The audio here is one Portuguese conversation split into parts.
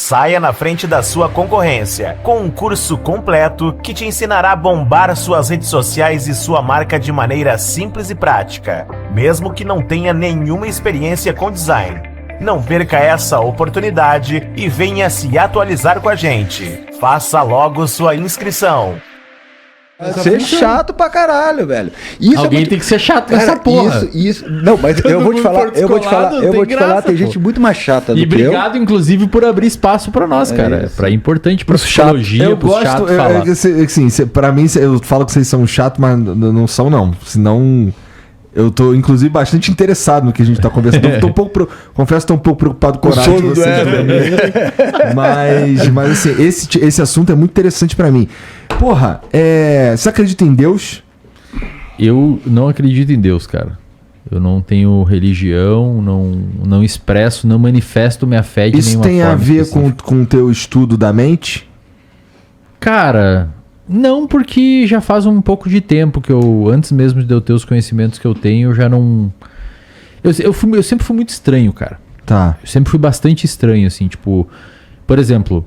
Saia na frente da sua concorrência com um curso completo que te ensinará a bombar suas redes sociais e sua marca de maneira simples e prática, mesmo que não tenha nenhuma experiência com design. Não perca essa oportunidade e venha se atualizar com a gente. Faça logo sua inscrição. Ser chato pra caralho, velho. Alguém tem que ser chato com essa porra. Isso. Não, mas eu vou te falar, tem gente muito mais chata do que eu. E obrigado, inclusive, por abrir espaço pra nós, cara. É importante pra psicologia, pro chato falar. Assim, pra mim, eu falo que vocês são chatos, mas não são, não. Senão... Eu tô, inclusive, bastante interessado no que a gente tá conversando. Confesso que tô um pouco preocupado com o horário de vocês. Mas assim, esse assunto é muito interessante pra mim. Porra, você acredita em Deus? Eu não acredito em Deus, cara. Eu não tenho religião, não expresso, não manifesto minha fé de nenhuma forma. Isso tem a ver com o teu estudo da mente? Cara... Não, porque já faz um pouco de tempo que antes mesmo de eu ter os conhecimentos que eu tenho, eu já não... Eu sempre fui muito estranho, cara. Tá. Eu sempre fui bastante estranho, assim, tipo... Por exemplo...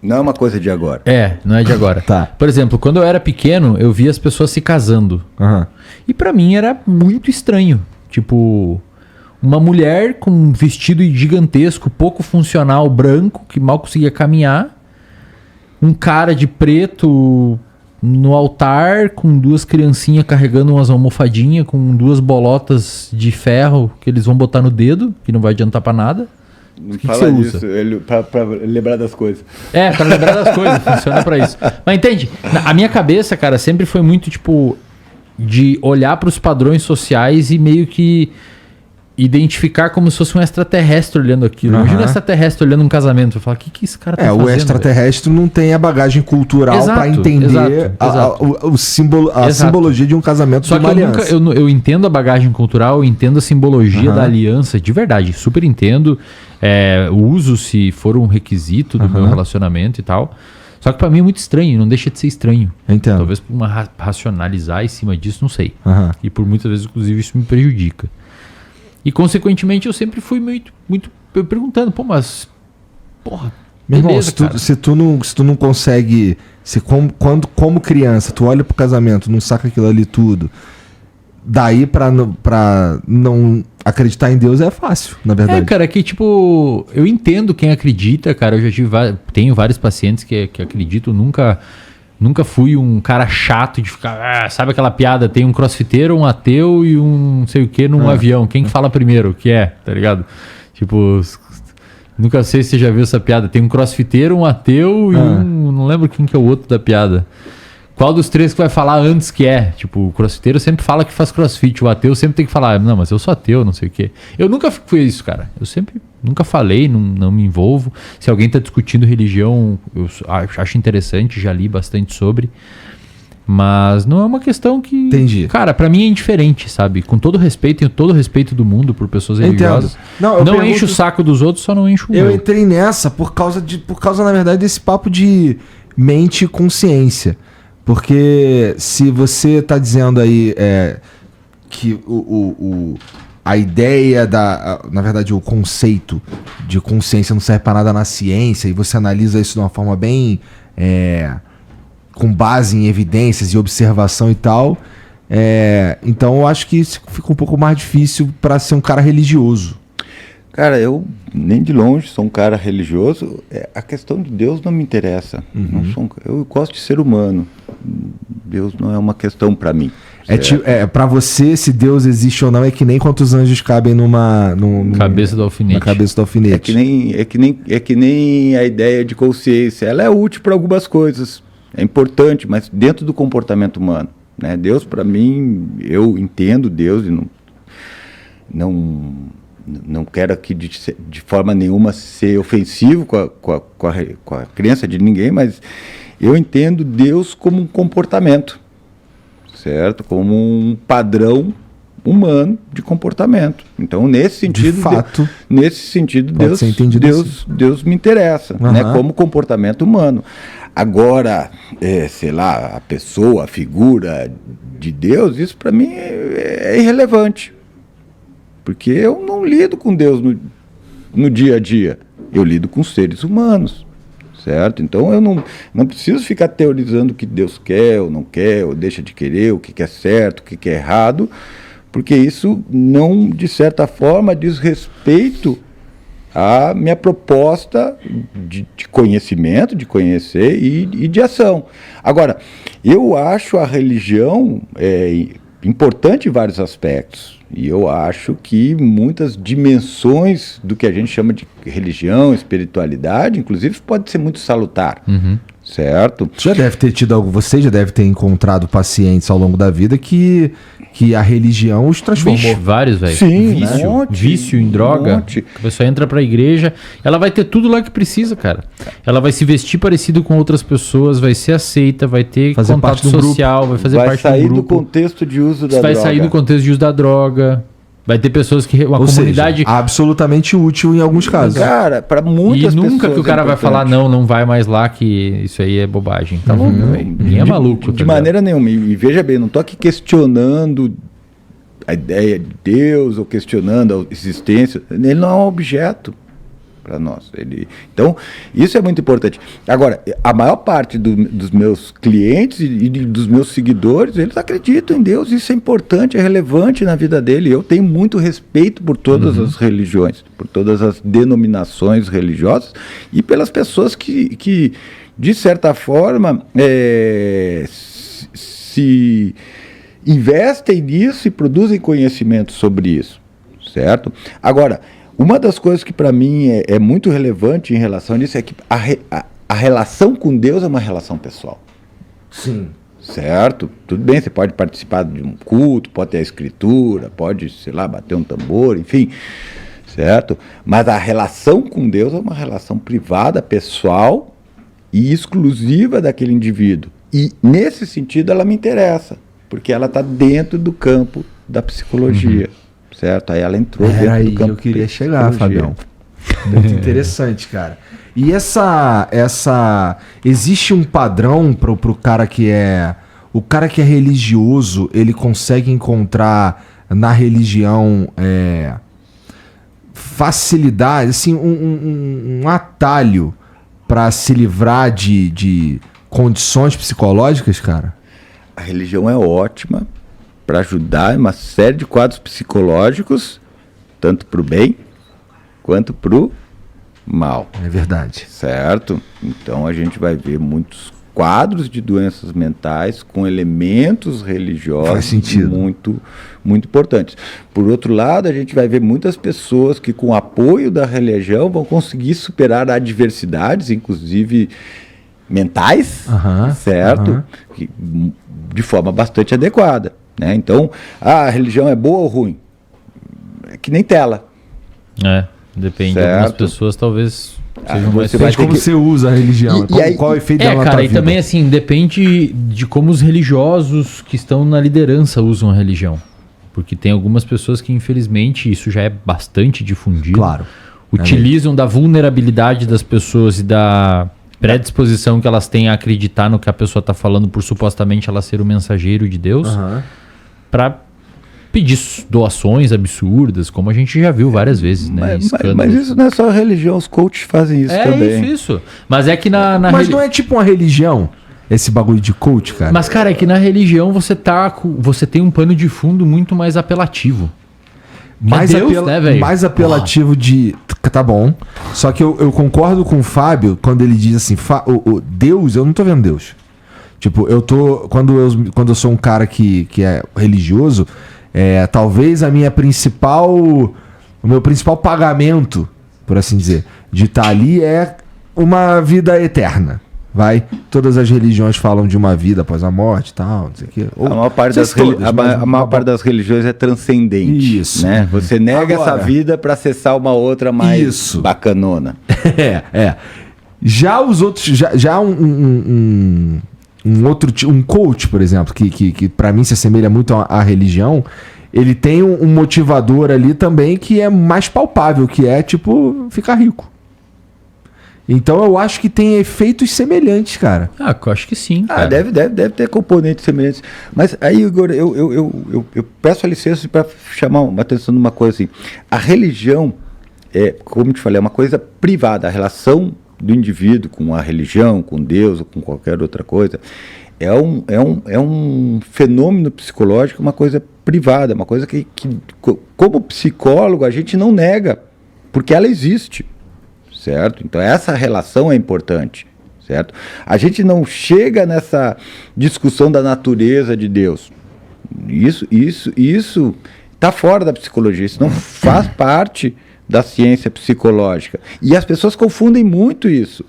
Não é uma coisa de agora. Não é de agora. Tá. Por exemplo, quando eu era pequeno, eu via as pessoas se casando. Uhum. E pra mim era muito estranho. Tipo... Uma mulher com um vestido gigantesco, pouco funcional, branco, que mal conseguia caminhar. Um cara de preto no altar com duas criancinhas carregando umas almofadinhas com duas bolotas de ferro que eles vão botar no dedo, que não vai adiantar pra nada. Não fala disso, pra lembrar das coisas. Pra lembrar das coisas, funciona pra isso. Mas entende? A minha cabeça, cara, sempre foi muito, tipo, de olhar pros padrões sociais e meio que identificar como se fosse um extraterrestre olhando aquilo. Imagina um extraterrestre olhando um casamento. Eu falo, o que esse cara tá fazendo? O extraterrestre não tem a bagagem cultural para entender a simbologia de um casamento. Só de uma aliança. Eu entendo a bagagem cultural, eu entendo a simbologia da aliança, de verdade, super entendo. O uso, se for um requisito do meu relacionamento e tal. Só que pra mim é muito estranho, não deixa de ser estranho. Entendo. Talvez por uma racionalizar em cima disso, não sei. E por muitas vezes, inclusive, isso me prejudica. E, consequentemente, eu sempre fui muito perguntando, mas... Porra, meu irmão, beleza, se tu não consegue... Como criança, tu olha pro casamento, não saca aquilo ali tudo... Daí pra não acreditar em Deus é fácil, na verdade. Cara, que tipo... Eu entendo quem acredita, cara. Eu já tenho vários pacientes que acreditam. Nunca fui um cara chato de ficar... sabe aquela piada? Tem um crossfiteiro, um ateu e um não sei o que num avião. Quem fala primeiro? Tá ligado? Tipo... Nunca sei se você já viu essa piada. Tem um crossfiteiro, um ateu e um... Não lembro quem que é o outro da piada. Qual dos três que vai falar antes que é? Tipo, o crossfiteiro sempre fala que faz crossfit. O ateu sempre tem que falar, não, mas eu sou ateu, não sei o quê. Eu nunca fui isso, cara. Eu nunca falei, não me envolvo. Se alguém tá discutindo religião, eu acho interessante, já li bastante sobre. Mas não é uma questão que... Entendi. Cara, pra mim é indiferente, sabe? Com todo respeito, tenho todo o respeito do mundo por pessoas religiosas. Não encho o saco dos outros, só não encho o meu. Eu entrei nessa por causa, na verdade, desse papo de mente e consciência. Porque se você está dizendo aí que a ideia na verdade, o conceito de consciência não serve para nada na ciência, e você analisa isso de uma forma bem com base em evidências e observação e tal, então eu acho que isso fica um pouco mais difícil para ser um cara religioso. Cara, eu nem de longe sou um cara religioso. A questão de Deus não me interessa. Eu gosto de ser humano. Deus não é uma questão para mim. Para você, se Deus existe ou não, é que nem quantos anjos cabem numa cabeça do alfinete. Na cabeça do alfinete. É que nem a ideia de consciência. Ela é útil para algumas coisas. É importante, mas dentro do comportamento humano, né? Deus, para mim, eu entendo Deus e não quero aqui de forma nenhuma ser ofensivo com a crença de ninguém, mas eu entendo Deus como um comportamento, certo? Como um padrão humano de comportamento. Então, nesse sentido, de fato, Deus me interessa, né? Como comportamento humano. Agora, sei lá, a pessoa, a figura de Deus, isso para mim é irrelevante. Porque eu não lido com Deus no dia a dia. eu lido com seres humanos, certo? Então eu não preciso ficar teorizando o que Deus quer ou não quer, ou deixa de querer, o que é certo, o que é errado, porque isso não, de certa forma, diz respeito à minha proposta de conhecimento, de conhecer e de ação. Agora, eu acho a religião importante em vários aspectos. E eu acho que muitas dimensões do que a gente chama de religião, espiritualidade, inclusive, pode ser muito salutar. Certo? Você já deve ter encontrado pacientes ao longo da vida que a religião os transformou. Vixe, vários, velho. Sim, Vício em droga. A pessoa entra pra igreja, ela vai ter tudo lá que precisa, cara. Ela vai se vestir parecido com outras pessoas, vai ser aceita, vai ter fazer contato parte do social, vai fazer parte do grupo. Vai sair do contexto de uso da droga. Vai sair do contexto de uso da droga. Vai ter pessoas que... Uma Ou comunidade... seja, absolutamente útil em alguns casos. Cara, para muitas pessoas... E nunca que o cara vai falar, não vai mais lá, que isso aí é bobagem. Tá louco, velho. Ninguém é maluco. De maneira nenhuma. E veja bem, não tô aqui questionando a ideia de Deus ou questionando a existência. Ele não é um objeto para nós. Então, isso é muito importante. Agora, a maior parte dos meus clientes e dos meus seguidores, eles acreditam em Deus. Isso é importante, é relevante na vida dele. Eu tenho muito respeito por todas as religiões, por todas as denominações religiosas e pelas pessoas que de certa forma, se investem nisso e produzem conhecimento sobre isso, certo? Agora, uma das coisas que para mim é muito relevante em relação a isso é que a relação com Deus é uma relação pessoal. Sim. Certo? Tudo bem, você pode participar de um culto, pode ter a escritura, pode, sei lá, bater um tambor, enfim, certo? Mas a relação com Deus é uma relação privada, pessoal e exclusiva daquele indivíduo. E, nesse sentido, ela me interessa, porque ela está dentro do campo da psicologia. Certo? Aí ela entrou dentro aí do campo. Eu queria chegar, Fabião. Muito interessante, cara. E existe um padrão pro cara que é... O cara que é religioso, ele consegue encontrar na religião facilidade, assim, um atalho para se livrar de condições psicológicas, cara? A religião é ótima para ajudar em uma série de quadros psicológicos, tanto para o bem quanto para o mal. É verdade. Certo? Então a gente vai ver muitos quadros de doenças mentais com elementos religiosos muito, muito importantes. Por outro lado, a gente vai ver muitas pessoas que, com o apoio da religião, vão conseguir superar adversidades, inclusive mentais, certo? De forma bastante adequada. Né? Então, a religião é boa ou ruim? É que nem tela. Depende. Algumas pessoas talvez sejam mais... Depende como você usa a religião. Qual o efeito dela na tua vida? E também assim, depende de como os religiosos que estão na liderança usam a religião. Porque tem algumas pessoas que, infelizmente, isso já é bastante difundido. Claro. Utilizam da vulnerabilidade das pessoas e da predisposição que elas têm a acreditar no que a pessoa está falando por supostamente ela ser o mensageiro de Deus, para pedir doações absurdas, como a gente já viu várias vezes, né? Mas isso não é só a religião, os coaches fazem isso também. Isso. Mas é que Mas não é tipo uma religião, esse bagulho de coach, cara? Mas, cara, é que na religião você tem um pano de fundo muito mais apelativo. Mais apelativo de... Tá bom. Só que eu concordo com o Fábio quando ele diz assim, o Deus, eu não tô vendo Deus. Tipo, quando eu sou um cara que é religioso, talvez o meu principal pagamento, por assim dizer, de estar ali é uma vida eterna. Todas as religiões falam de uma vida após a morte e tal, não sei o quê. A maior parte das religiões é transcendente. Isso. Né? Você nega essa vida para acessar uma outra mais bacanona. Já os outros... Já um coach, por exemplo, que para mim se assemelha muito à religião, ele tem um motivador ali também que é mais palpável, que é, tipo, ficar rico. Então eu acho que tem efeitos semelhantes, cara. Eu acho que sim, cara. Deve ter componentes semelhantes. Mas aí, Igor, eu peço a licença para chamar uma atenção numa coisa assim. A religião, como te falei, é uma coisa privada. A relação do indivíduo com a religião, com Deus ou com qualquer outra coisa, é um fenômeno psicológico, uma coisa privada, uma coisa que, como psicólogo, a gente não nega, porque ela existe, certo? Então essa relação é importante, certo? A gente não chega nessa discussão da natureza de Deus. Isso está fora da psicologia, isso não faz parte da ciência psicológica. E as pessoas confundem muito isso,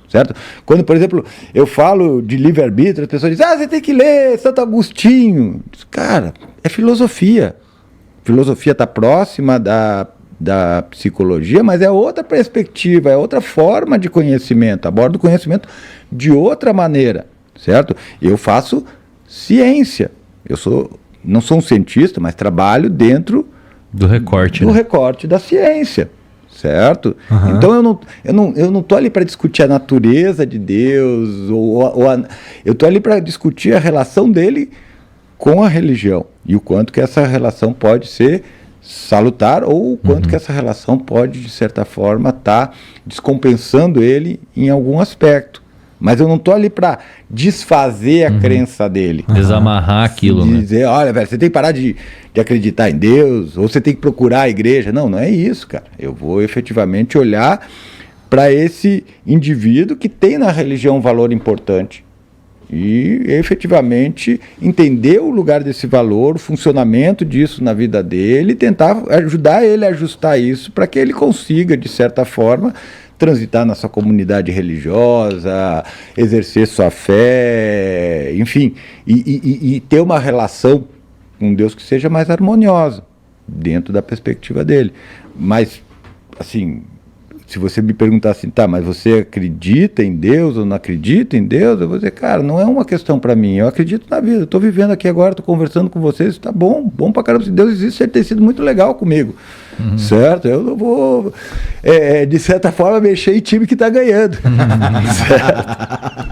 certo? Quando, por exemplo, eu falo de livre-arbítrio, as pessoas dizem, você tem que ler Santo Agostinho. Cara, é filosofia. Filosofia está próxima da psicologia, mas é outra perspectiva, é outra forma de conhecimento, aborda o conhecimento de outra maneira, certo? Eu faço ciência. Não sou um cientista, mas trabalho dentro do recorte, do recorte da ciência, certo? Uhum. Então eu não estou ali para discutir a natureza de Deus, eu estou ali para discutir a relação dele com a religião e o quanto que essa relação pode ser salutar ou o quanto que essa relação pode, de certa forma, estar descompensando ele em algum aspecto. Mas eu não estou ali para desfazer a crença dele. Desamarrar aquilo, né? Dizer, olha, velho, você tem que parar de acreditar em Deus, ou você tem que procurar a igreja. Não é isso, cara. Eu vou efetivamente olhar para esse indivíduo que tem na religião um valor importante e efetivamente entender o lugar desse valor, o funcionamento disso na vida dele, e tentar ajudar ele a ajustar isso para que ele consiga, de certa forma, transitar na sua comunidade religiosa, exercer sua fé, enfim, e ter uma relação com Deus que seja mais harmoniosa, dentro da perspectiva dele. Mas, assim, se você me perguntar assim, tá, mas você acredita em Deus ou não acredita em Deus? Eu vou dizer, cara, não é uma questão para mim, eu acredito na vida, eu estou vivendo aqui agora, estou conversando com vocês, tá bom pra caramba, se Deus existe, ele tem sido muito legal comigo, certo? Eu não vou, de certa forma, mexer em time que está ganhando, certo?